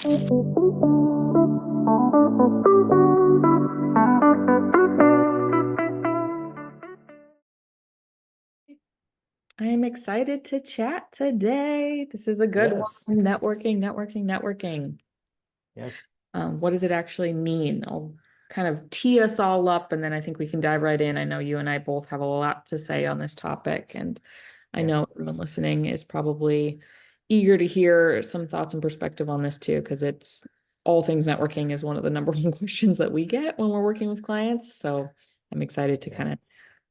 I'm excited to chat today. This is a good one. Yes. Networking. Yes. What does it actually mean? I'll kind of tee us all up and then I think we can dive right in. I know you and I both have a lot to say on this topic, and I Yeah. know everyone listening is probably eager to hear some thoughts and perspective on this too, because it's all things networking is one of the number one questions that we get when we're working with clients. So I'm excited to Yeah. kind of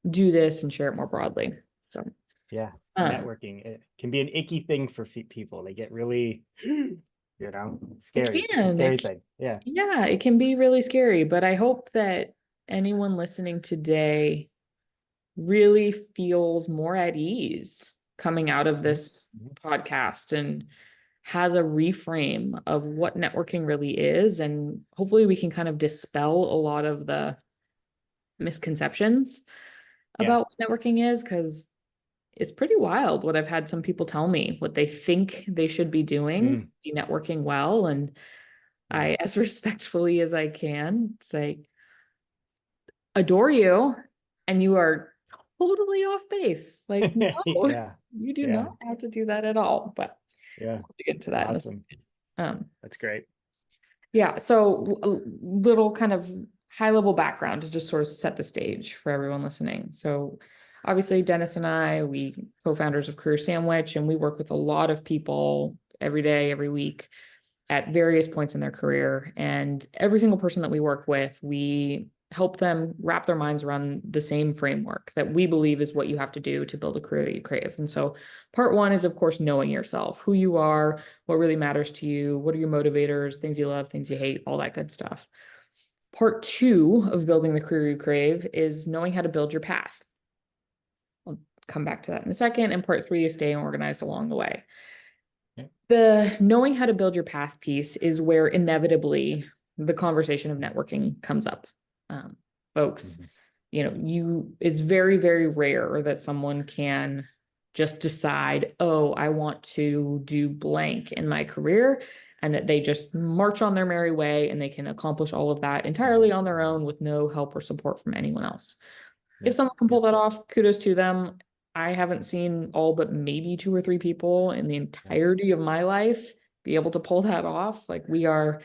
do this and share it more broadly. So, Yeah. um, Networking, it can be an icky thing for people. They get really, it scary. It's a can, scary it thing. Yeah. Yeah, it can be really scary, but I hope that anyone listening today really feels more at ease coming out of Mhm. this Mhm. podcast and has a reframe of what networking really is. And hopefully, we can kind of dispel a lot of the misconceptions Yeah. about what networking is, because it's pretty wild what I've had some people tell me what they think they should be doing to Mm. be networking well. And Yeah. I, as respectfully as I can, say, adore you, and you are totally off base. Like, no, Yeah. you do Yeah. not have to do that at all. But Yeah. we'll get into that in a Awesome. second. Um, That's great. yeah, so a little kind of high level background to just sort of set the stage for everyone listening. So obviously Dennis and I, we co-founders of Career Sandwich, and we work with a lot of people every day, every week at various points in their career. And every single person that we work with, we help them wrap their minds around the same framework that we believe is what you have to do to build a career that you crave. And so part one is, of course, knowing yourself, who you are, what really matters to you, what are your motivators, things you love, things you hate, all that good stuff. Part two of building the career you crave is knowing how to build your path. I'll come back to that in a second. And part three is staying organized along the way. Yeah. The knowing how to build your path piece is where inevitably the conversation of networking comes up. Folks, Mhm. it's very, very rare that someone can just decide, oh, I want to do blank in my career, and that they just march on their merry way and they can accomplish all of that entirely on their own with no help or support from anyone else. If Yep. someone can pull Yep. that off, kudos to them. I haven't seen all but maybe two or three people in the Yep. entirety of my life be able to pull that off. Like, we are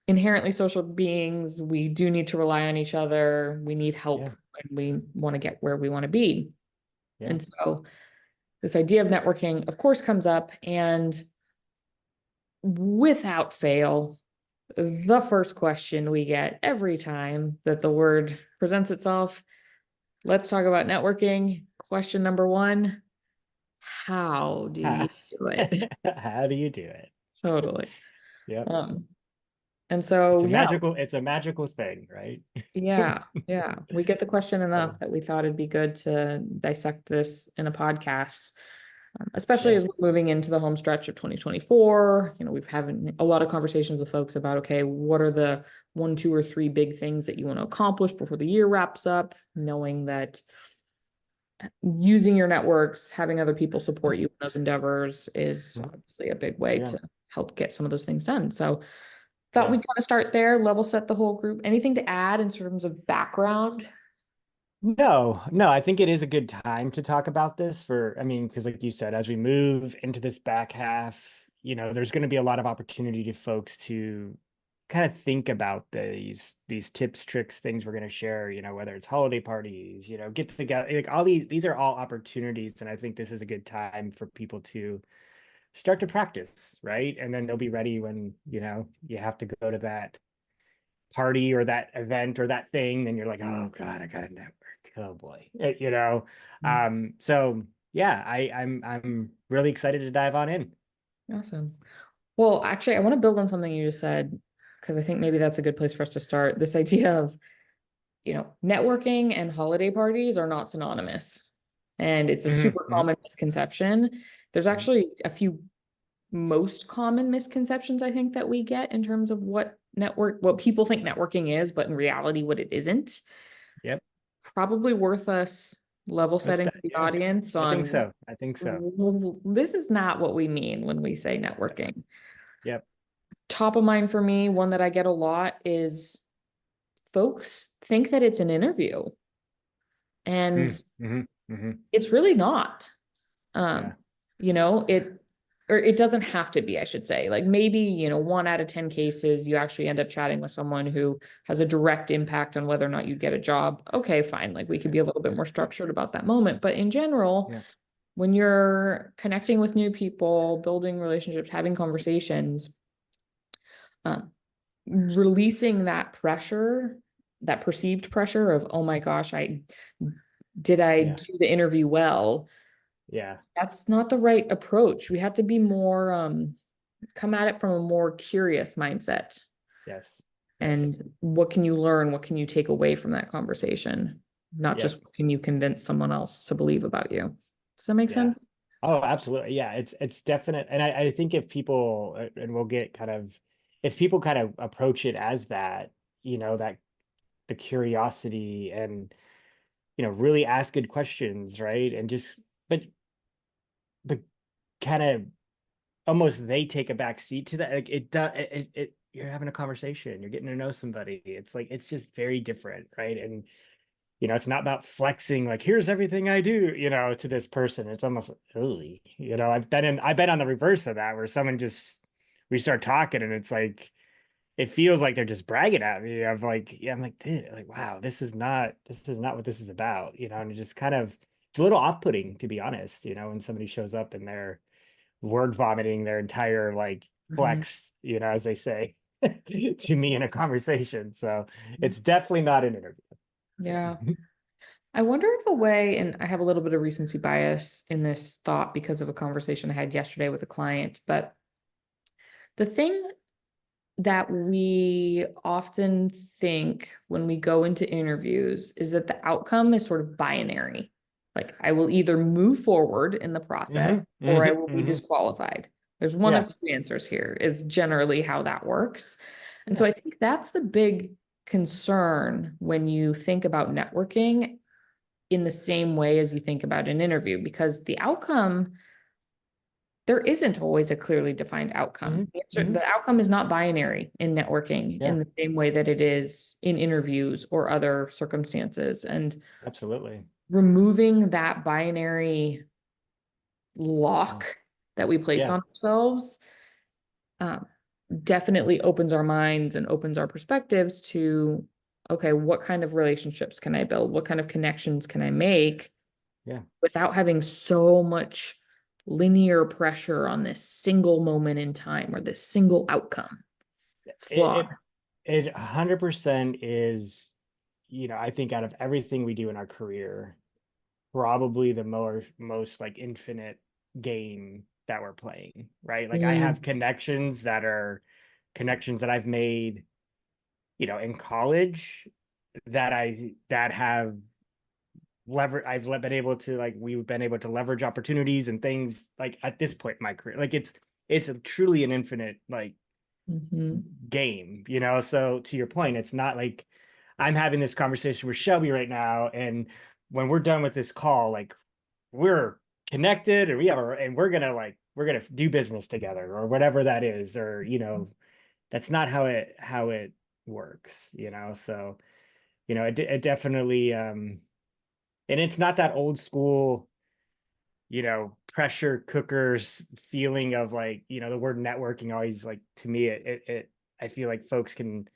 inherently social beings. We do need to rely on each other. We need help Yeah. when we want to get where we want to be. Yeah. And so this idea of networking, of course, comes up. And without fail, the first question we get every time that the word presents itself: let's talk about networking. Question number one: how do you Ha- do it? How do you do it? Totally. Yep. Um, and so, yeah, It's a magical thing, right? yeah. We get the question So, enough that we thought it'd be good to dissect this in a podcast, especially yeah. as we're moving into the home stretch of 2024. We've having a lot of conversations with folks about, okay, what are the one, two, or three big things that you want to accomplish before the year wraps up, knowing that using your networks, having other people support you in those endeavors is Mhm. obviously a big way Yeah. to help get some of those things done. So thought Yeah. we'd kind of start there, level set the whole group. Anything to add in terms of background? No, no, I think it is a good time to talk about this I mean, because like you said, as we move into this back half, there's going to be a lot of opportunity to folks to kind of think about these tips, tricks, things we're going to share, whether it's holiday parties, get together, like all these are all opportunities. And I think this is a good time for people to start to practice, right? And then they'll be ready when, you have to go to that party or that event or that thing, then you're like, oh God, I gotta network. Oh boy. So yeah, I'm really excited to dive on in. Awesome. Well, actually, I want to build on something you just said, because I think maybe that's a good place for us to start. This idea of, networking and holiday parties are not synonymous. And it's a Mhm. super Mhm. common misconception. There's Mhm. actually a few most common misconceptions I think that we get in terms of what people think networking is, but in reality, what it isn't. Yep. Probably worth us level setting the Yeah, audience I think on, so. I think so. this is not what we mean when we say Yep. networking. Yep. top of mind for me, one that I get a lot is folks think that it's an interview, and it's really not. Yeah. Um, you know, or it doesn't have to be, I should say. Like maybe, 1 out of 10 cases, you actually end up chatting with someone who has a direct impact on whether or not you get a job. Okay, fine. Like we could be a little bit more structured about that moment. But in general, Yeah. when you're connecting with new people, building relationships, having conversations, um, releasing that pressure, that perceived pressure of, oh my gosh, did I Yeah. do the interview well? Yeah. That's not the right approach. We have to be more, come at it from a more curious mindset. Yes. Yes. And what can you learn? What can you take away from that conversation? Not just Yep. what can you convince someone else to believe about you. Does that make Yeah. sense? Oh, absolutely. Yeah, it's definite. And I think if people, and we'll get kind of, if people kind of approach it as that, that the curiosity and, really ask good questions, right? And just, but kind of almost they take a back seat to that. Like it does, you're having a conversation, you're getting to know somebody. It's like, it's just very different, right? And it's not about flexing, like, here's everything I do, to this person. It's almost really, I've been on the reverse of that, where someone just, we start talking and it's like, it feels like they're just bragging at me. I'm like, yeah, I'm like, dude, like, wow, this is not what this is about, and it just kind of, it's a little off-putting, to be honest, when somebody shows up and they're word vomiting their entire like Mhm. flex, as they say, to me in a conversation. So it's definitely not an interview. So. Yeah. I wonder if a way, and I have a little bit of recency bias in this thought because of a conversation I had yesterday with a client, but the thing that we often think when we go into interviews is that the outcome is sort of binary. Like I will either move forward in the process or I will be disqualified. There's one Yeah. of two answers here, is generally how that works. And so Yeah. I think that's the big concern when you think about networking in the same way as you think about an interview, because the outcome, there isn't always a clearly defined outcome. The outcome is not binary in networking Yeah. in the same way that it is in interviews or other circumstances. And Absolutely. removing that binary Yeah. lock that we place Yeah. on ourselves, um, definitely opens our minds and opens our perspectives to, okay, what kind of relationships can I build? What kind of connections can I make Yeah. without having so much linear pressure on this single moment in time or this single outcome? It's flawed. It, it 100% is, I think out of everything we do in our career, probably the most like infinite game that we're playing, right? Like I have Mm, connections that I've made, in college, that have been able to, like, we've been able to leverage opportunities and things, like, at this point in my career. Like it's truly an infinite, like, mhm, game, so to your point, it's not like I'm having this conversation with Shelby right now, and when we're done with this call, like, we're connected, or and we're gonna do business together, or whatever that is, or that's not how it works, so it definitely, and it's not that old school, pressure cookers feeling of, like, the word networking always, like, to me, I feel like folks can,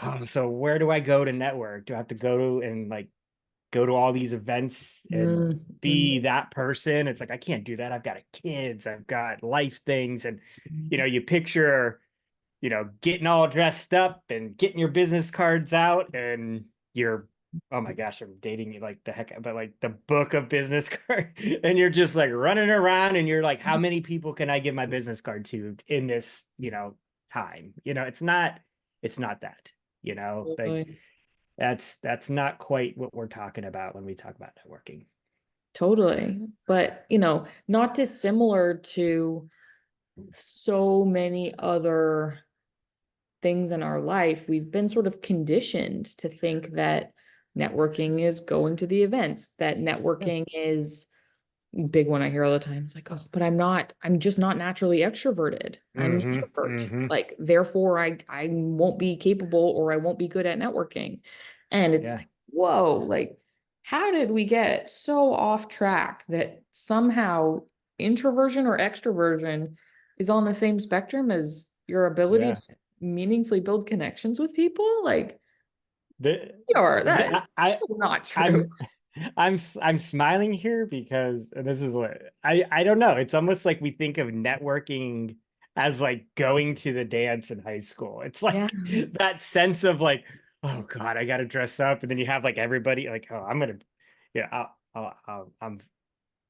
oh, so where do I go to network? Do I have to go to all these events and mm, mm, be that person? It's like, I can't do that. I've got kids, I've got life things. And, mm. you picture, getting all dressed up and getting your business cards out, and you're, oh my gosh, I'm dating you like the heck, but like the book of business card, and you're just like running around, and you're like, how many people can I give my business card to in this, time? It's not that, like, Totally. that's not quite what we're talking about when we talk about networking. Totally. But, not dissimilar to so many other things in our life, we've been sort of conditioned to think that networking is going to the events, that Yeah. networking is, big one I hear all the time. It's like, oh, but I'm just not naturally extroverted. I'm an Mm-hmm. introvert. Mm-hmm. Like, therefore I won't be capable or I won't be good at networking. And it's Yeah. like, whoa, like, how did we get so off track that somehow introversion or extroversion is on the same spectrum as your ability Yeah. to meaningfully build connections with people? Like, The, that is not true. I'm I'm smiling here because this is what I don't know. It's almost like we think of networking as like going to the dance in high school. It's Yeah. like that sense of like, oh God, I got to dress up, and then you have like everybody like, oh, I'm gonna, yeah,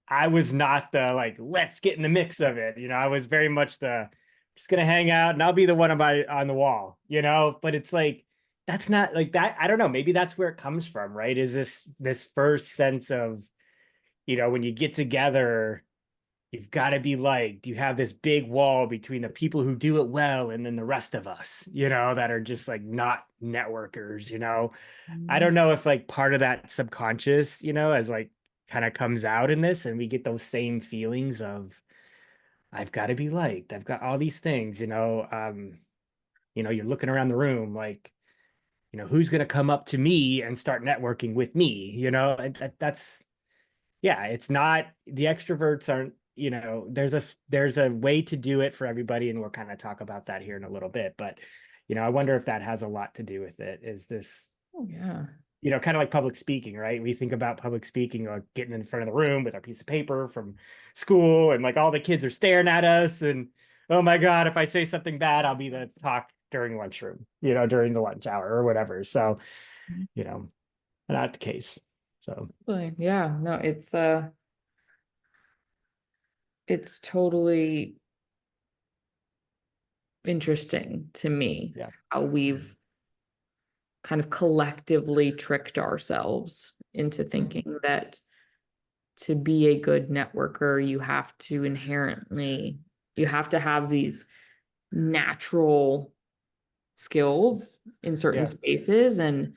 I was not the like, let's get in the mix of it. I was very much the just gonna hang out and I'll be the one on the wall, but it's like that's not like that. I don't know. Maybe that's where it comes from, right? Is this first sense of, when you get together, you've got to be like, you have this big wall between the people who do it well and then the rest of us, that are just like not networkers. I don't know if like part of that subconscious, as like kind of comes out in this and we get those same feelings of I've got to be liked. I've got all these things. You're looking around the room like, who's going to come up to me and start networking with me, and that's yeah, it's not the extroverts aren't, there's a way to do it for everybody and we'll kind of talk about that here in a little bit, but I wonder if that has a lot to do with it. Is this Oh, yeah. kind of like public speaking, right? We think about public speaking, like getting in front of the room with our piece of paper from school, and like all the kids are staring at us, and oh my God, if I say something bad, I'll be the talk during lunchroom, during the lunch hour or whatever. So, you know, not the case. So, Yeah, no, it's totally interesting to me yeah. how we've kind of collectively tricked ourselves into thinking that to be a good networker, you have to have these natural skills in certain Yeah. spaces. And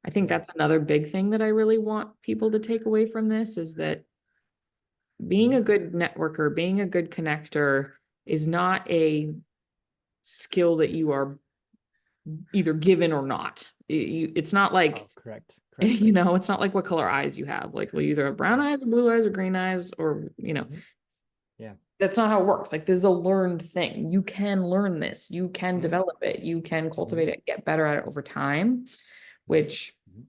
I think Yeah. that's another big thing that I really want people to take away from this is that being a good networker, being a good connector is not a skill that you are either given or not. It's not like, Oh, correct. Correct. it's not like what color eyes you have. Like, well, you either have brown Yeah. eyes or blue eyes or green eyes, or, Yeah. that's not how it works. Like, this is a learned thing. You can learn this, you can Mhm. develop it, you can Mhm. cultivate it, get better at it over time, which Mhm.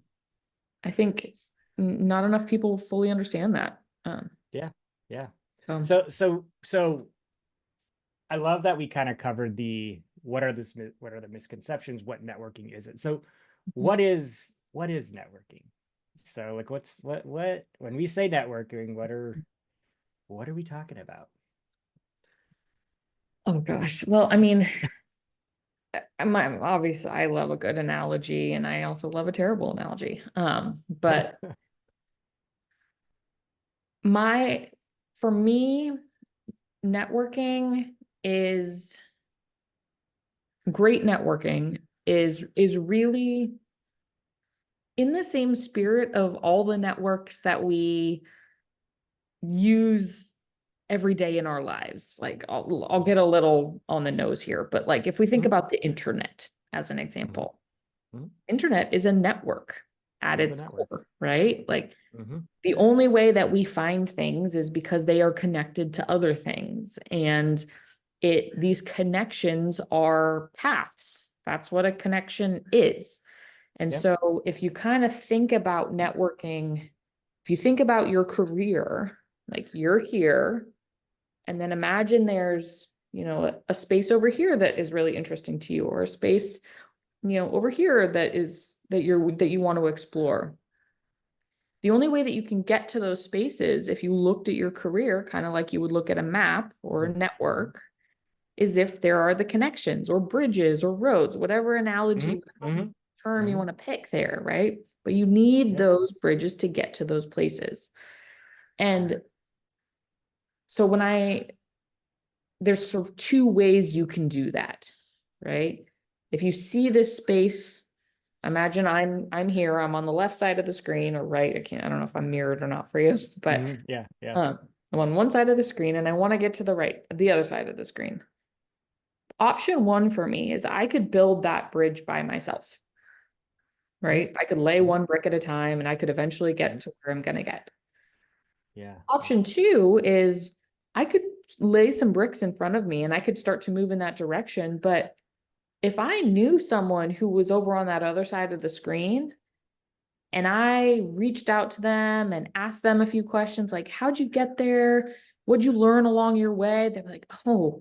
I think not enough people fully understand that. Yeah. Yeah. So So I love that we kind of covered what are the misconceptions, what networking isn't. So what is networking? So like what when we say networking, what are we talking about? oh gosh. Well, I mean, obviously I love a good analogy and I also love a terrible analogy. But my for me, networking is great networking is really in the same spirit of all the networks that we use every day in our lives. Like I'll get a little on the nose here, but like if we think Mhm. about the internet as an Mhm. example, Mhm. internet is a network at It is a its network. core, right? Like Mhm. the only way that we find things is because they are connected to other things. And these connections are paths. That's what a connection is. And Yeah. so if you kind of think about networking, if you think about your career, like you're here, and then imagine there's, a space over here that is really interesting to you, or a space, over here that you want to explore. The only way that you can get to those spaces, if you looked at your career, kind of like you would look at a map or a Mhm. network, is if there are the connections or bridges or roads, whatever analogy, Mhm. whatever Mhm. term you Mhm. want to pick there, right? But you need Yeah. those bridges to get to those places. Yeah. And so there's sort of two ways you can do that, right? If you see this space, imagine I'm here, I'm on the left side of the screen or right. I don't know if I'm mirrored or not for you, but Mhm. Yeah. Yeah. I'm on one side of the screen and I want to get to the other side of the screen. Option one for me is I could build that bridge by myself, right? I could lay one brick at a time and I could eventually get to where I'm going to get. Yeah. Option two is I could lay some bricks in front of me and I could start to move in that direction. But if I knew someone who was over on that other side of the screen and I reached out to them and asked them a few questions like, how'd you get there? What'd you learn along your way? They're like, oh,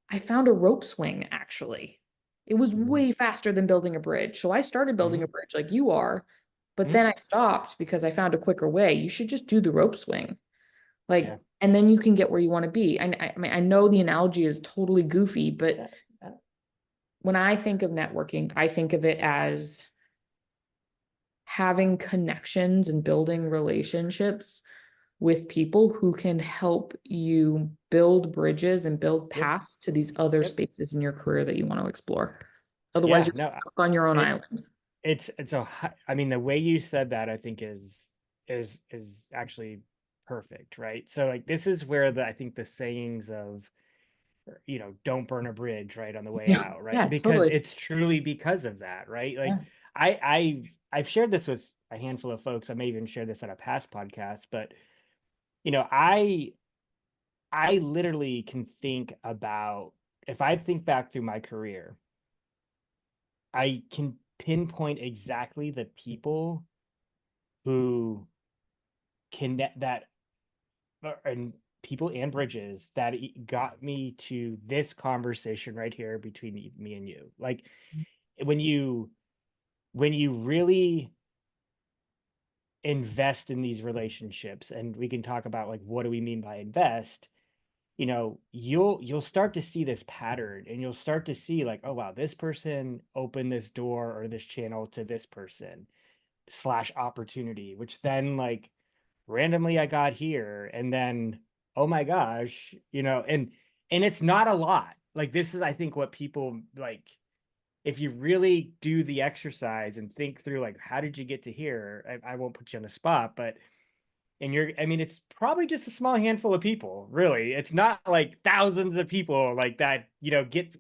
I found a rope swing actually. It was way faster than building a bridge. So I started building a bridge like you are, but then I stopped because I found a quicker way. You should just do the rope swing. Like, and then you can get where you want to be. I mean, I know the analogy is totally goofy, but when I think of networking, I think of it as having connections and building relationships with people who can help you build bridges and build paths to these other spaces in your career that you want to explore. Otherwise, you're stuck on your own island. I mean, the way you said that, I think is actually perfect, right? So like, this is where I think the sayings of, don't burn a bridge, right, on the way out, right? Yeah, Because totally. it's truly because of that, right? Like, I've shared this with a handful of folks. I may even share this on a past podcast, but I literally can think about, if I think back through my career, I can pinpoint exactly the people who connect that, and people and bridges that got me to this conversation right here between me and you. Like, when you really invest in these relationships, and we can talk about like, what do we mean by invest, you'll start to see this pattern, and you'll start to see like, oh wow, this person opened this door or this channel to this person slash opportunity, which then like randomly I got here, and then, oh my gosh, and it's not a lot. Like, this is, I think, what people like, if you really do the exercise and think through like, how did you get to here? I won't put you on the spot, but I mean, it's probably just a small handful of people, really. It's not like thousands of people like that, get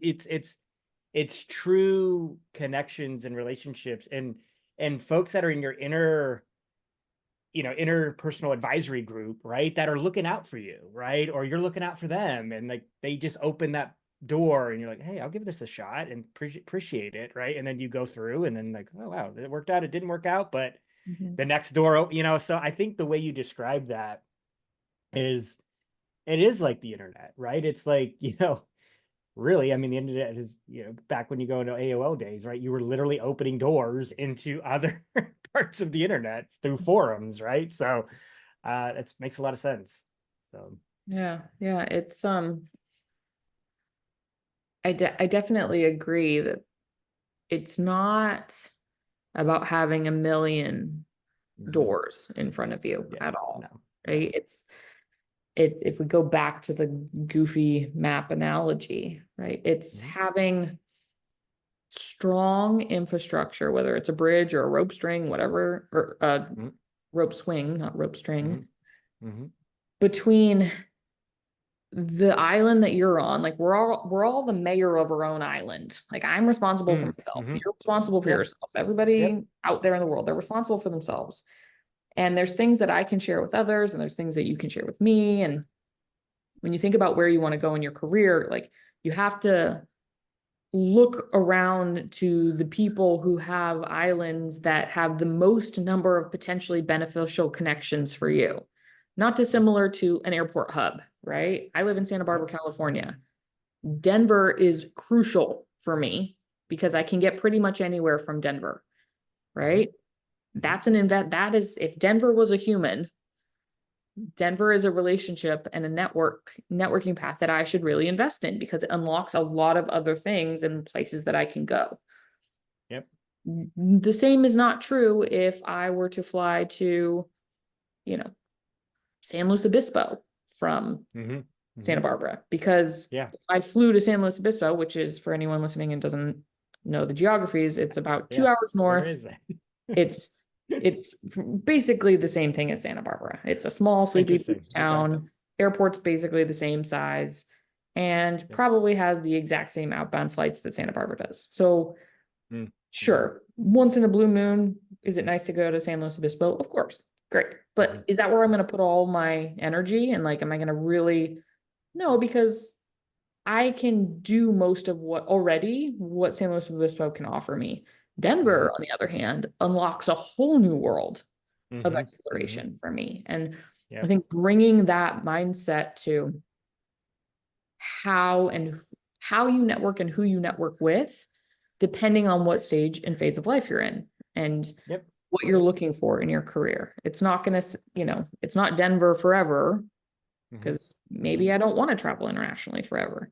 it's true connections and relationships, and folks that are in your interpersonal advisory group, right, that are looking out for you, right, or you're looking out for them, and like, they just open that door and you're like, hey, I'll give this a shot and appreciate it, right? And then you go through, and then like, oh wow, it worked out, it didn't work out, but the next door, so I think the way you describe that is, it is like the internet, right? It's like, really, I mean, the internet is, back when you go into AOL days, right? You were literally opening doors into other parts of the internet through forums, right? So it makes a lot of sense. So Yeah, it's I definitely agree that it's not about having a million doors in front of you at all, right? If we go back to the goofy map analogy, right? It's having strong infrastructure, whether it's a bridge or a rope string, whatever, or a rope swing, not rope string, between the island that you're on. Like, we're all the mayor of our own island. Like, I'm responsible for myself. You're responsible for yourself. Everybody out there in the world, they're responsible for themselves. And there's things that I can share with others, and there's things that you can share with me. And when you think about where you want to go in your career, like, you have to look around to the people who have islands that have the most number of potentially beneficial connections for you. Not dissimilar to an airport hub, right? I live in Santa Barbara, California. Denver is crucial for me because I can get pretty much anywhere from Denver, right? That's that is, if Denver was a human, Denver is a relationship and a networking path that I should really invest in because it unlocks a lot of other things and places that I can go. Yep. The same is not true if I were to fly to, San Luis Obispo from Santa Barbara, because if I flew to San Luis Obispo, which is, for anyone listening and doesn't know the geographies, it's about 2 hours north. Where is that? It's basically the same thing as Santa Barbara. It's a small, sleepy beach town. airport's basically the same size and Yep. probably has the exact same outbound flights that Santa Barbara does. So Mm. sure, once in a blue moon, is it nice to go to San Luis Obispo? Of course, great. But Mhm. is that where I'm going to put all my energy? And like, am I going to really? No, because I can do most of what San Luis Obispo can offer me. Mhm. Denver, on the other hand, unlocks a whole new world of Mhm. Mhm. exploration for me. And I Yep. think bringing that mindset to how and how you network and who you network with, depending on what stage and phase of life you're in and Yep. what you're Yep. looking for in your career. It's not going to, it's not Denver forever Mhm. because Mhm. maybe I don't want to travel internationally forever.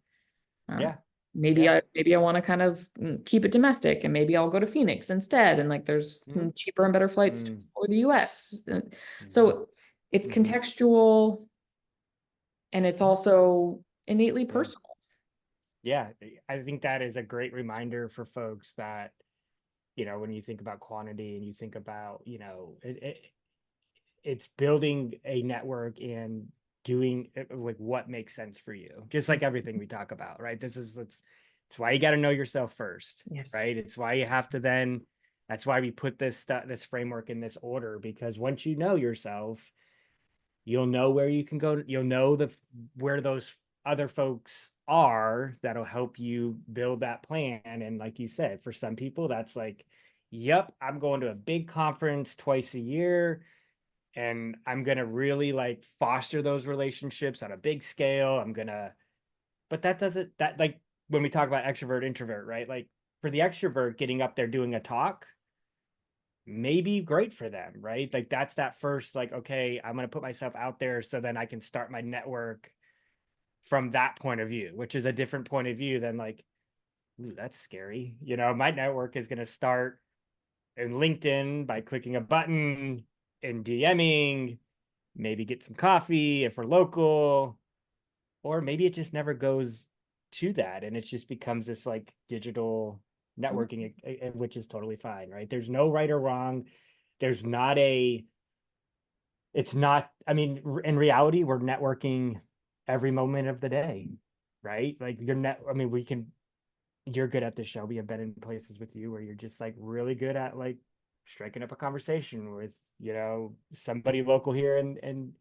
Um, Yeah. maybe Yeah. I want to kind of keep it domestic and maybe I'll go to Phoenix instead. And like there's Mhm. cheaper and better flights to Mm. explore the US. Mhm. So it's Mhm. contextual and it's also innately Yeah. personal. Yeah. I think that is a great reminder for folks that, when you think about quantity and you think about, it's building a network and doing like what makes sense for you, just like everything we talk about, right? It's why you got to know yourself first, Yes. right? It's why you have to then, that's why we put this framework in this order, because once you know yourself, you'll know where you can go, you'll know where those other folks are that'll help you build that plan. And like you said, for some people that's like, yep, I'm going to a big conference twice a year and I'm going to really like foster those relationships on a big scale. But that doesn't, that like when we talk about extrovert, introvert, right? Like for the extrovert, getting up there doing a talk may be great for them, right? Like that's that first, like, okay, I'm going to put myself out there so then I can start my network from that point of view, which is a different point of view than like, ooh, that's scary. My network is going to start in LinkedIn by clicking a button and DMing, maybe get some coffee if we're local, or maybe it just never goes to that and it just becomes this like digital networking, which is totally fine, right? There's no right or wrong. There's not a, it's not, I mean, in reality, we're networking every moment of the day, right? Like I mean, you're good at this, Shelby. I've been in places with you where you're just like really good at like striking up a conversation with, somebody local here and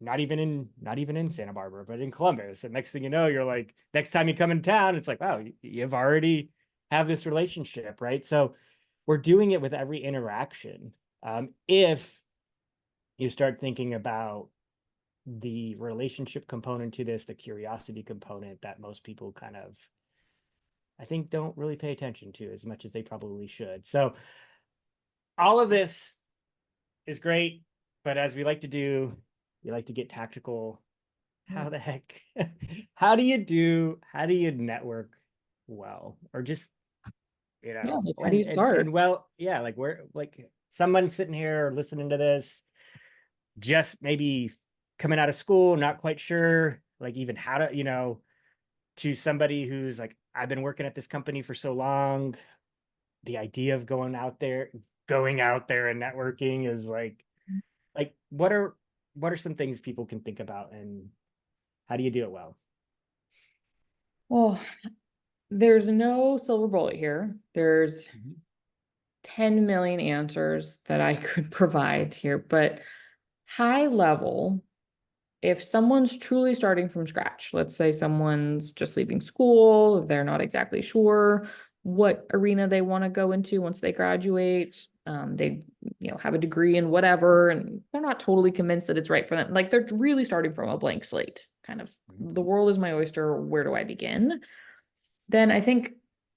not even in Santa Barbara, but in Columbus. And next thing you know, you're like, next time you come in town, it's like, wow, you've already have this relationship, right? So we're doing it with every interaction. If you start thinking about the relationship component to this, the curiosity component that most people kind of, I think, don't really pay attention to as much as they probably should. So all of this is great, but as we like to do, we like to get tactical. How the heck, how do you network well, or just, Yeah, like how do and, you start? well, yeah, like we're like someone sitting here listening to this, just maybe coming out of school, not quite sure, like even how to, to somebody who's like, I've been working at this company for so long, the idea of going out there and networking is like what are some things people can think about and how do you do it well? Well, there's no silver bullet here. There's Mhm. 10 million answers that I could provide here, but high level, if someone's truly starting from scratch, let's say someone's just leaving school, they're not exactly sure what arena they want to go into once they graduate. They, have a degree in whatever, and they're not totally convinced that it's right for them. Like they're really starting from a blank slate, kind of Mhm. the world is my oyster. Where do I begin? Then I think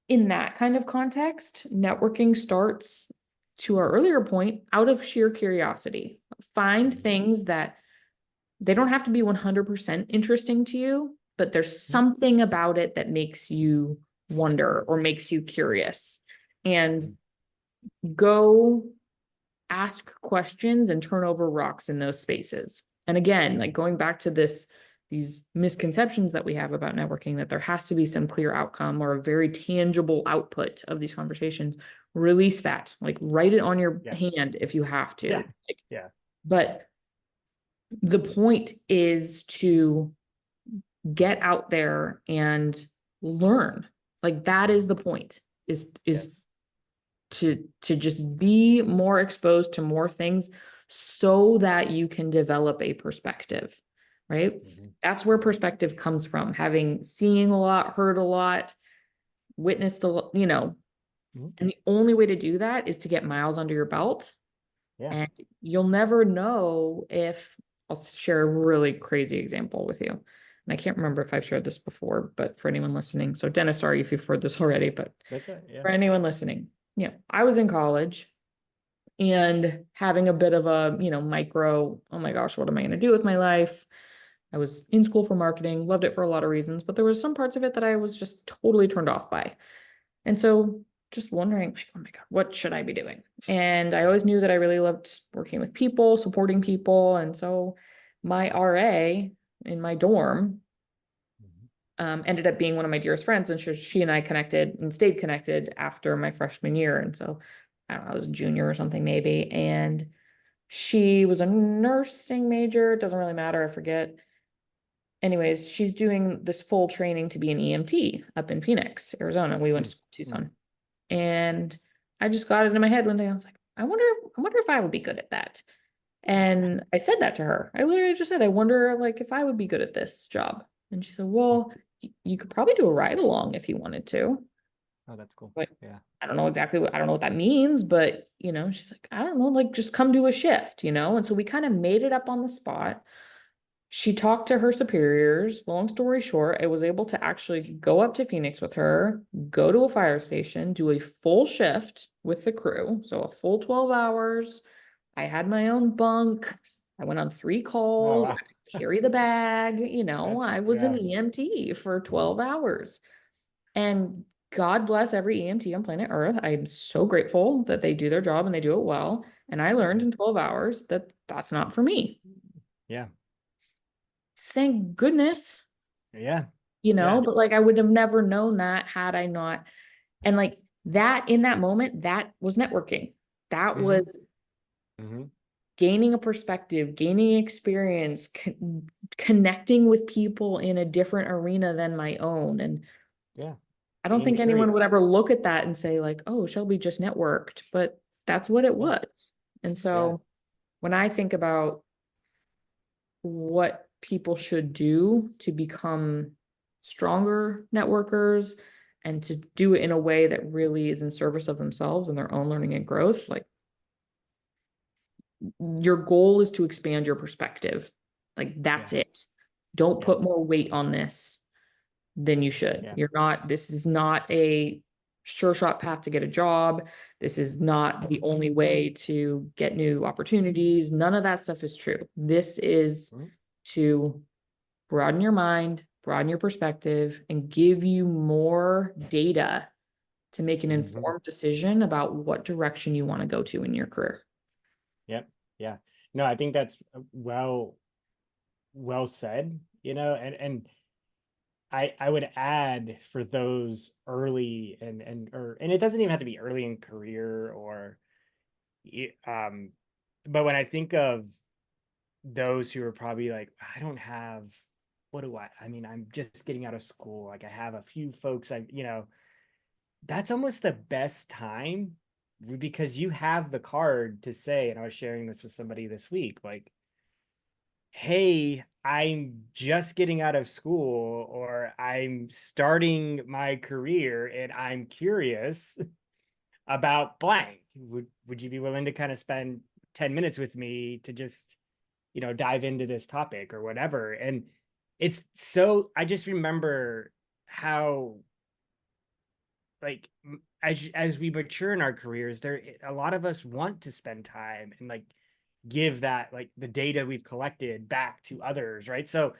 in that kind of context, networking starts, to our earlier point, out of sheer curiosity. Find Mhm. things that they don't have to be 100% interesting to you, but there's Mhm. something about it that makes you wonder or makes you curious. And Mhm. go ask questions and turn over rocks in those spaces. And again, like going back to these misconceptions that we have about networking, that there has to be some clear outcome or a very tangible output of these conversations. Release that, like write it on your Yeah. hand if you have Yeah. to. Like, Yeah. but The point is to get out there and learn. Like that is the point, is Yes. to just be more exposed to more things so that you can develop a perspective, right? Mhm. That's where Mhm. perspective comes from, having seen a lot, heard a lot, witnessed a lot, Mhm. and the only way to do that is to get miles under your belt. Yeah. And you'll never know if I'll share a really crazy example with you. And I can't remember if I've shared this before, but for anyone listening, so Dennis, sorry if you've heard this already, but That's it. Yeah. for anyone listening, I was in college and having a bit of a, micro, oh my gosh, what am I going to do with my life? I was in school for marketing, loved it for a lot of reasons, but there was some parts of it that I was just totally turned off by. And so just wondering, like, oh my God, what should I be doing? And I always knew that I really loved working with people, supporting people. And so my RA in my dorm Mhm. ended up being one of my dearest friends. And she and I connected and stayed connected after my freshman year. And so I don't know, I was a junior or something maybe. And she was a nursing major. It doesn't really matter. I forget. Anyways, she's doing this full training to be an EMT up in Phoenix, Arizona. We went Mm. to Mm. Tucson. And I just got it in my head one day. I was like, I wonder if I would be good at that. And I said that to her. I literally just said, I wonder like if I would be good at this job. And she said, well, you could probably do a ride along if you wanted to. Oh, that's cool. But Yeah. I don't know what that means, but she's like, I don't know, like just come do a shift. And so we kind of made it up on the spot. She talked to her superiors. Long story short, I was able to actually go up to Phoenix with her, go to a fire station, do a full shift with the crew. So a full 12 hours. I had my own bunk. I went on 3 Oh, calls. I wow. had to carry the bag. I That's, was an yeah. EMT for 12 hours. And God bless every EMT on planet Earth. I'm so grateful that they do their job and they do it well. And I learned Mm. in 12 hours that that's not for me. Yeah. Thank goodness, Yeah. Yeah. but like I would have never known that had I not. And like that in that moment, that was networking. That Hmm. was Hmm. gaining a perspective, gaining experience, connecting with people in a different arena than my own. And Yeah. I don't Being think anyone would ever curious. look at that and say, like, oh, Shelby just networked, but that's what it Yeah. was. And Yeah. so when I think about what people should do to become stronger networkers and to do it in a way that really is in service of themselves and their own learning and growth, like your goal is to expand your perspective. Like that's Yeah. it. Don't Yeah. put more weight on this than you should. Yeah. This is not a sure shot path to get a job. This is not the only way to get new opportunities. None of that stuff is true. This is Mhm. to broaden your mind, broaden your perspective, and give you more data to make an Mhm. informed decision about what direction you want to go to in your career. Yep. Yeah. No, I think that's well said, and I would add for those early and it doesn't even have to be early in career or um but when I think of those who are probably like, I don't have, what do I mean, I'm just getting out of school, like I have a few folks, that's almost the best time because you have the card to say, and I was sharing this with somebody this week, like, hey, I'm just getting out of school or I'm starting my career and I'm curious about blank. Would you be willing to kind of spend 10 minutes with me to just, dive into this topic or whatever? And it's so I just remember how, like, as we mature in our careers, there a lot of us want to spend time and like give that, like, the data we've collected back to others, right? So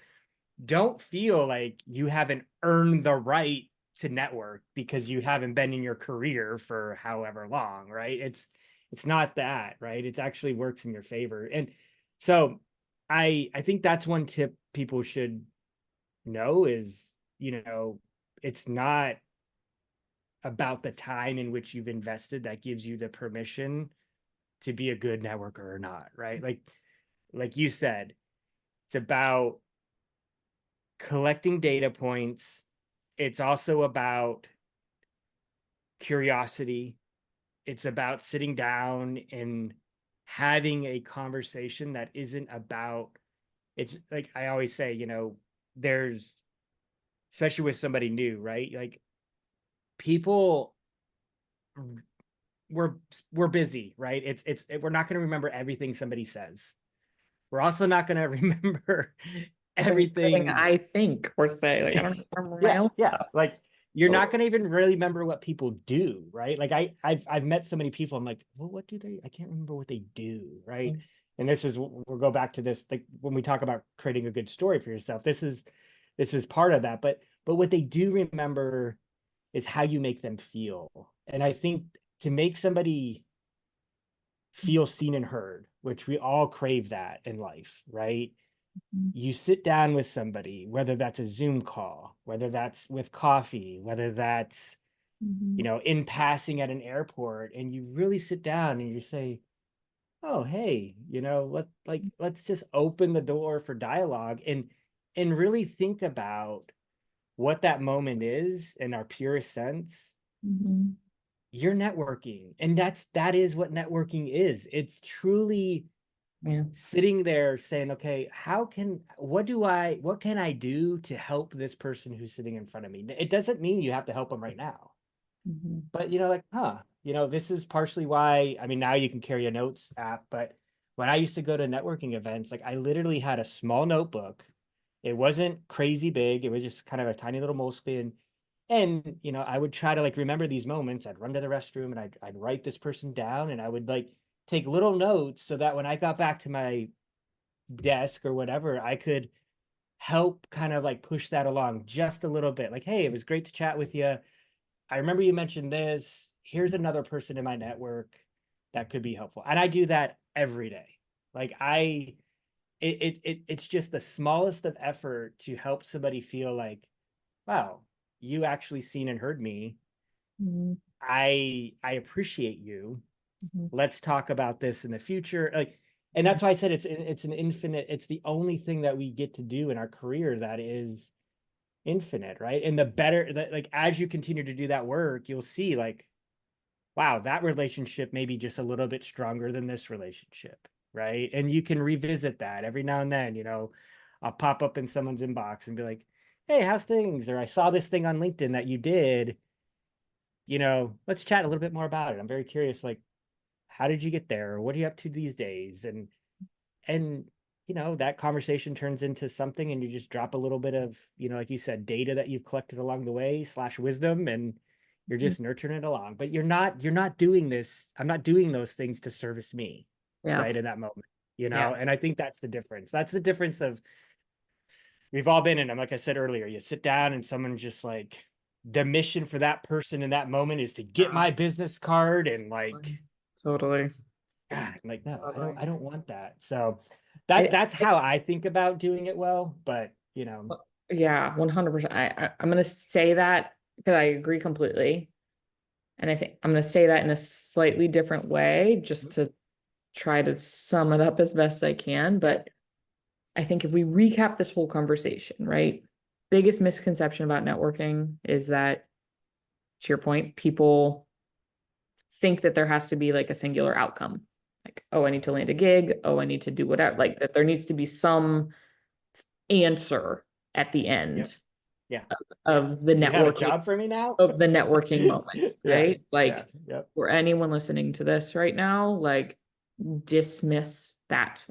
don't feel like you haven't earned the right to network because you haven't been in your career for however long, right? It's not that, right? It actually works in your favor. And so I think that's one tip people should know is, it's not about the time in which you've invested that gives you the permission to be a good networker or not, right? Like you said, It's about collecting data points. It's also about curiosity. It's about sitting down and having a conversation that isn't about, it's like I always say, there's, especially with somebody new, right? Like people, we're we're busy, right? We're not going to remember everything somebody says. We're also not going to remember Everything everything. I think or say, like, I don't remember my Yeah, own yeah. stuff. Like you're not So, going to even really remember what people do, right? Like I've met so many people. I'm like, well, what do they? I can't remember what they do, right? mm, And this is we'll go back to this, like when we talk about creating a good story for yourself. This is part of that, but what they do remember is how you make them feel. And I think to make somebody feel seen and heard, which we all crave that in life, right? mm, You sit down with somebody, whether that's a Zoom call, whether that's with coffee, whether that's, mhm, in passing at an airport, and you really sit down and you say, oh, hey, let's just open the door for dialogue and really think about what that moment is in our purest sense. mhm. You're networking. And that is what networking is. It's truly Yeah. sitting there saying, okay, what can I do to help this person who's sitting in front of me? It doesn't mean you have to help them right now, Mhm, but like, this is partially why, I mean, now you can carry a notes app, but when I used to go to networking events, like I literally had a small notebook. It wasn't crazy big. It was just kind of a tiny little moleskin. And, I would try to like remember these moments. I'd run to the restroom and I'd write this person down and I would like take little notes so that when I got back to my desk or whatever, I could help kind of like push that along just a little bit. Like, hey, it was great to chat with you. I remember you mentioned this. Here's another person in my network that could be helpful. And I do that every day. Like it's just the smallest of effort to help somebody feel like, wow, you actually seen and heard me. mhm, I appreciate you. mhm, Let's talk about this in the future. Like, and mhm, that's why I said it's an infinite, it's the only thing that we get to do in our career that is infinite, right? And the better that, like, as you continue to do that work, you'll see like, wow, that relationship may be just a little bit stronger than this relationship, right? And you can revisit that every now and then. I'll pop up in someone's inbox and be like, hey, how's things? Or I saw this thing on LinkedIn that you did, let's chat a little bit more about it. I'm very curious, like, how did you get there? What are you up to these days? And that conversation turns into something and you just drop a little bit of, like you said, data that you've collected along the way / wisdom, and you're mhm. just nurturing it along. But you're not doing this. I'm not doing those things to service me Yeah. right in that moment. Yeah. And I think that's the difference. That's the difference of, we've all been in them. Like I said earlier, you sit down and someone's just like, the mission for that person in that moment is to get Yeah. my business card and like, Totally. God, I'm like, no, I don't, Totally. I don't want that. So I, that's how I think about doing it well. But yeah, 100%. I'm gonna say that because I agree completely. And I think I'm gonna say that in a slightly different way, just to try to sum it up as best I can. But I think if we recap this whole conversation, right? Biggest misconception about networking is that, to your point, people think that there has to be like a singular outcome. Like, oh, I need to land a gig. Oh, I need to do whatever. Like that there needs to be some answer at the yep, end yeah, yeah. of the Do you have a networking job for me now? moment, Yeah, right? yeah, Like yep. for anyone listening to this right now, like dismiss that.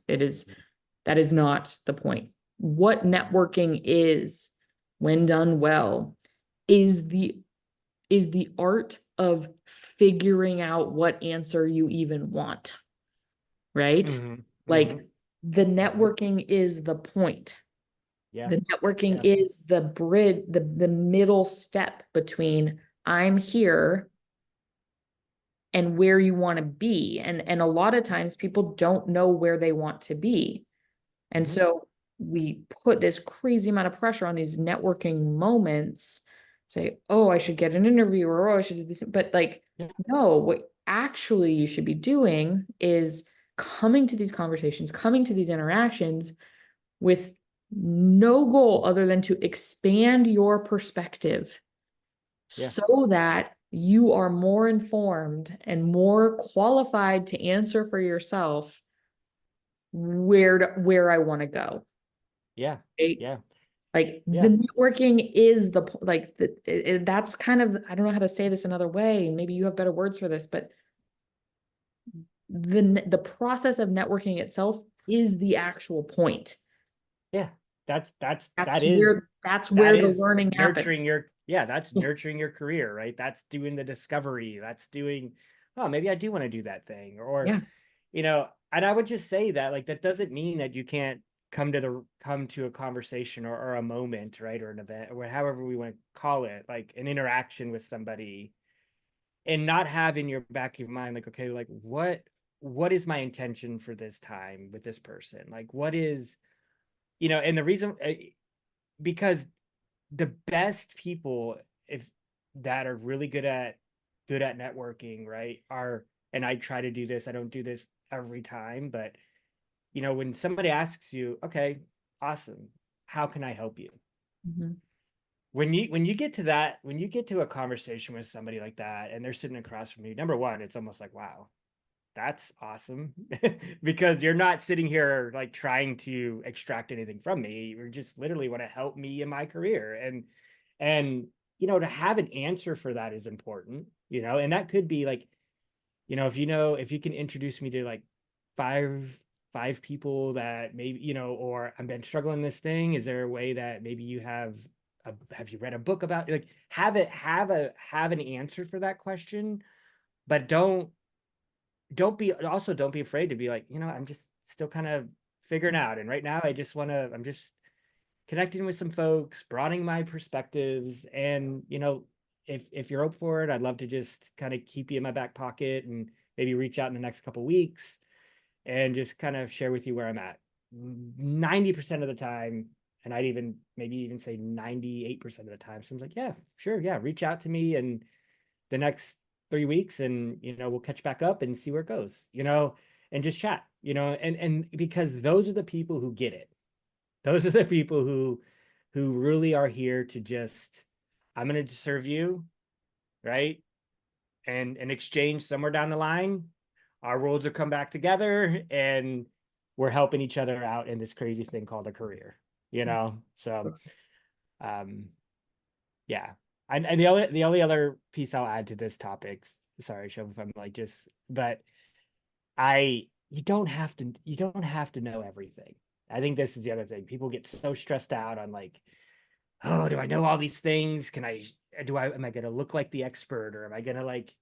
That is not the point. What networking is, when done well, is the art of figuring out what answer you even want, right? Mm-hmm, mm-hmm, Like the mm-hmm. networking is the point. Yeah, The networking yeah. is the bridge, the middle step between I'm here and where you want to be. And a lot of times people don't know where they want to be. And Mm-hmm, so we put this crazy amount of pressure on these networking moments, say, oh, I should get an interview, or oh, I should do this. But like, yeah. no, what actually you should be doing is coming to these conversations, coming to these interactions with no goal other than to expand your perspective Yeah. so that you are more informed and more qualified to answer for yourself where I want to go. Yeah. Right? Yeah. Like the Yeah. networking is that's kind of, I don't know how to say this another way. Maybe you have better words for this, but the process of networking itself is the actual point. Yeah. That's where the is learning happens. nurturing your, yeah, that's Yes. nurturing your career, right? That's doing the discovery. That's doing, oh, maybe I do want to do that thing. Or, Yeah. and I would just say that, like, that doesn't mean that you can't come to a conversation or a moment, right? Or an event, or however we want to call it, like an interaction with somebody, and not have in your back of your mind, like, okay, like what is my intention for this time with this person? Like, what is, and the reason, because the best people, if that are really good at networking, right, are, and I try to do this, I don't do this every time, but when somebody asks you, okay, awesome, how can I help you? Mhm. When you get to that, when you get to a conversation with somebody like that and they're sitting across from you, number one, it's almost like, wow, that's awesome. Because you're not sitting here like trying to extract anything from me. You just literally want to help me in my career. And to have an answer for that is important, and that could be like, if you can introduce me to like five people that maybe, or I've been struggling this thing, is there a way that maybe you have you read a book about, like, have an answer for that question, but don't be afraid to be like, I'm just still kind of figuring out. And right now I'm just connecting with some folks, broadening my perspectives. And, if you're up for it, I'd love to just kind of keep you in my back pocket and maybe reach out in the next couple weeks and just kind of share with you where I'm at. 90% of the time, and I'd even maybe even say 98% of the time. So I'm like, yeah, sure. Yeah. Reach out to me and the next 3 weeks, and we'll catch back up and see where it goes, and just chat, and because those are the people who get it. Those are the people who really are here to just, I'm going to serve you, right? And in exchange, somewhere down the line, our worlds will come back together and we're helping each other out in this crazy thing called a career, so um yeah. And the only other piece I'll add to this topic, sorry, Show, if I'm like just, but I you don't have to know everything. I think this is the other thing. People get so stressed out on like, oh, do I know all these things? Am I gonna look like the expert, or am I gonna like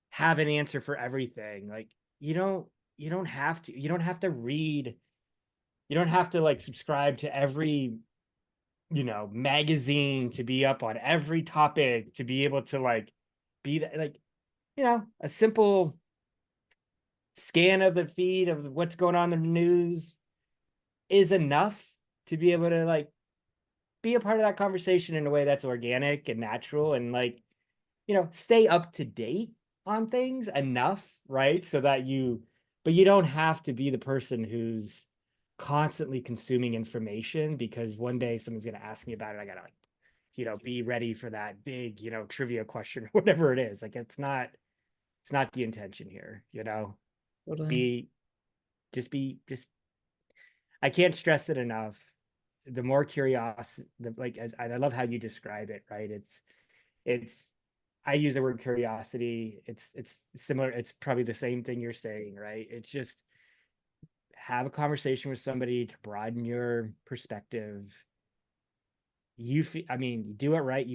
have an answer for everything? Like, you don't have to read, you don't have to like subscribe to every magazine to be up on every topic, to be able to like be like, a simple scan of the feed of what's going on in the news is enough to be able to like be a part of that conversation in a way that's organic and natural, and like, stay up to date on things enough, right? So that but you don't have to be the person who's constantly consuming information, because one day someone's going to ask me about it. I gotta like, be ready for that big, trivia question or whatever it is. Like, it's not the intention here, Totally. be just I can't stress it enough. The more curiosity, like, as I love how you describe it, right? It's I use the word curiosity. It's similar. It's probably the same thing you're saying, right? It's just have a conversation with somebody to broaden your perspective. I mean, you do it right.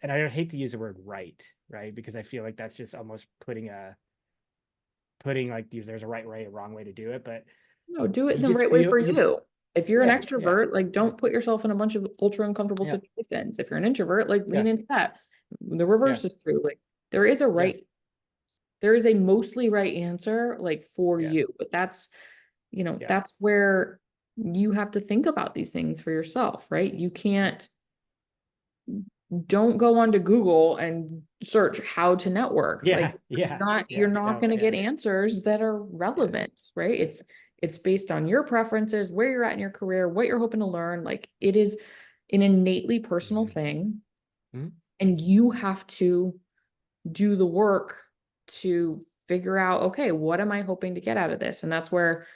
And I don't hate to use the word right? Because I feel like that's just almost putting like there's a right way, a wrong way to do it. But No, do it you the just right way feel for you, you. If you're an yeah, yeah, extrovert, like don't put yourself in a bunch of ultra uncomfortable yeah, situations. If you're an introvert, like yeah, lean into that. The yeah, reverse is true. Like there is a yeah, right, there is a mostly right answer like for yeah, you, but yeah, that's where you have to think about these things for yourself, right? You can't, don't go onto Google and search how to network. Like yeah, yeah, you're yeah, not no, going to yeah, get answers that are yeah, relevant, right? It's based on your preferences, where you're at in your career, what you're hoping to learn. Like it is an innately personal Mhm. thing. Mhm. And you have to do the work to figure out, okay, what am I hoping to get out of this? And that's where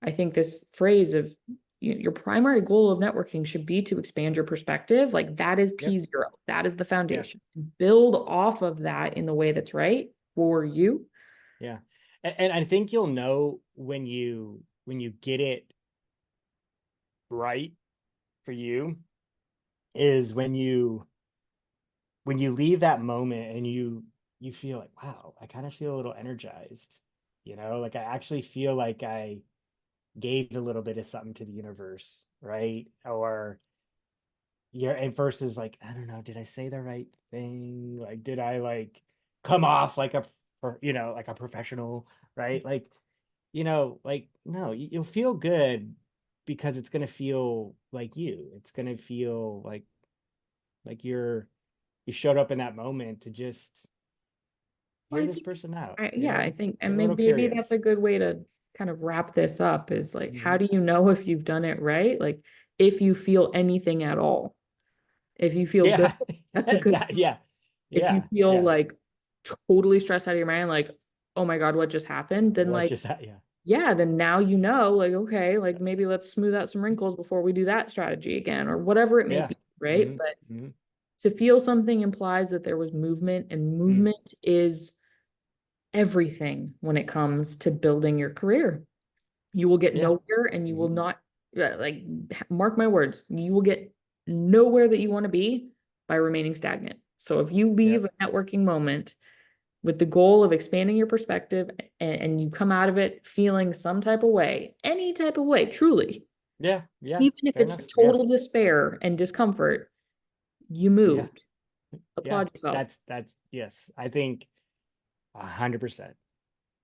I think this phrase of your primary goal of networking should be to expand your perspective. Like that is Yep. P0. That is the Yeah. foundation. Build off of that in the way that's right for you. Yeah. And I think you'll know when you get it right for you is when you leave that moment and you feel like, wow, I kind of feel a little energized. Like I actually feel like I gave a little bit of something to the universe, right? Or you're and versus like, I don't know, did I say the right thing? Like, did I like come off like like a professional, right? Like, like no, you'll feel good because it's gonna feel like you. It's gonna feel like you showed up in that moment to just Well, hear I this think, person out, yeah, I think, get and a little maybe that's a curious. good way to kind of wrap this up is like, how Mhm. do you know if you've done it right? Like, if you feel anything at all, if you feel good, Yeah. that's a good sign. Yeah. If you Yeah. feel Yeah. like totally stressed out of your mind, like, oh my God, what just happened? Then What like, just yeah. yeah, then now you know, like, okay, like maybe let's smooth out some wrinkles before we do that strategy again, or whatever it may Yeah. be, right? Hmm. But Hmm. to feel something implies that there was movement, and Mm. movement is everything when it comes to building your career. You will get Yeah. nowhere and you will Hmm. not, like, mark my words, you will get nowhere that you want to be by remaining stagnant. So if you leave Yep. a networking moment with the goal of expanding your perspective and you come out of it feeling some type of way, any type of way, truly, Yeah. Yeah. even if Fair it's enough. Yeah. total despair and discomfort, you Yeah. moved. Yeah. Applaud yourself. That's yes. I think 100%.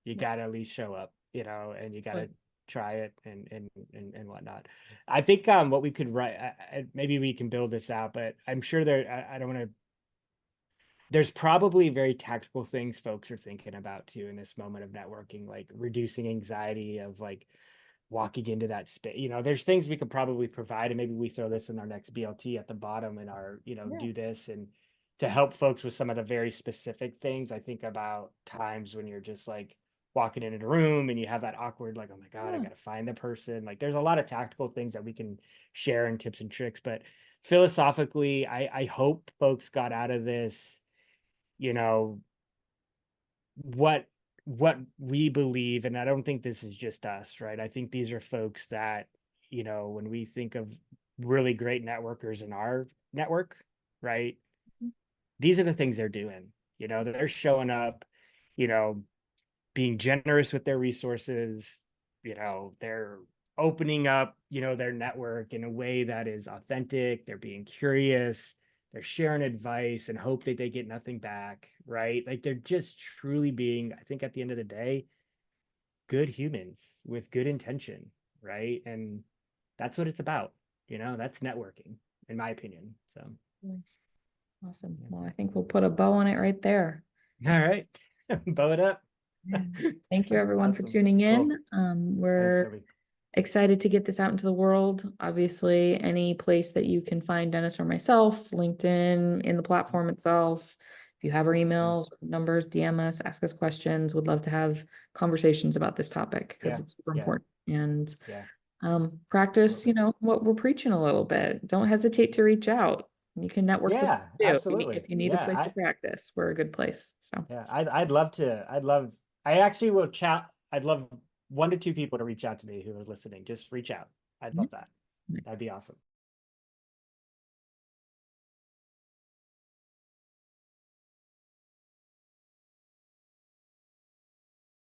You gotta at least show up, and you gotta try it and whatnot. I think what we could write, maybe we can build this out, but I'm sure I don't want to. There's probably very tactical things folks are thinking about too in this moment of networking, like reducing anxiety of like walking into that space. There's things we could probably provide, and maybe we throw this in our next BLT at the bottom in our, Yeah. do this and to help folks with some of the very specific things. I think about times when you're just like walking in a room and you have that awkward, like, oh my God, I Yeah. got to find the person. Like, there's a lot of tactical things that we can share and tips and tricks. But philosophically, I hope folks got out of this, you know, what we believe, and I don't think this is just us, right? I think these are folks that, when we think of really great networkers in our network, right? These are the things they're doing. They're showing up, you know, being generous with their resources, they're opening up, their network in a way that is authentic, they're being curious, they're sharing advice and hope that they get nothing back, right? Like they're just truly being, I think at the end of the day, good humans with good intention, right? And that's what it's about. That's networking, in my opinion. So, Awesome. yeah. Well, I think we'll put a bow on it right there. All right. Bow it up. Yeah. Thank you everyone for Awesome. tuning Cool. in. Thanks, We're Toby. excited to get this out into the world. Obviously, any place that you can find Dennis or myself, LinkedIn, in the platform itself. If you have our Yeah. emails, numbers, DM us, ask us questions. Would love to have conversations about this topic because Yeah. it's super Yeah. important. And Yeah. practice, Absolutely. what we're preaching a little bit. Don't hesitate to reach out. You can network with us Yeah, too. absolutely. If you need a Yeah, place to practice, we're a good place. So I'd love to. I actually will chat. I'd love 1 to 2 people to reach out to me who are listening. Just reach out. I'd yeah. love that. That'd Nice. be awesome.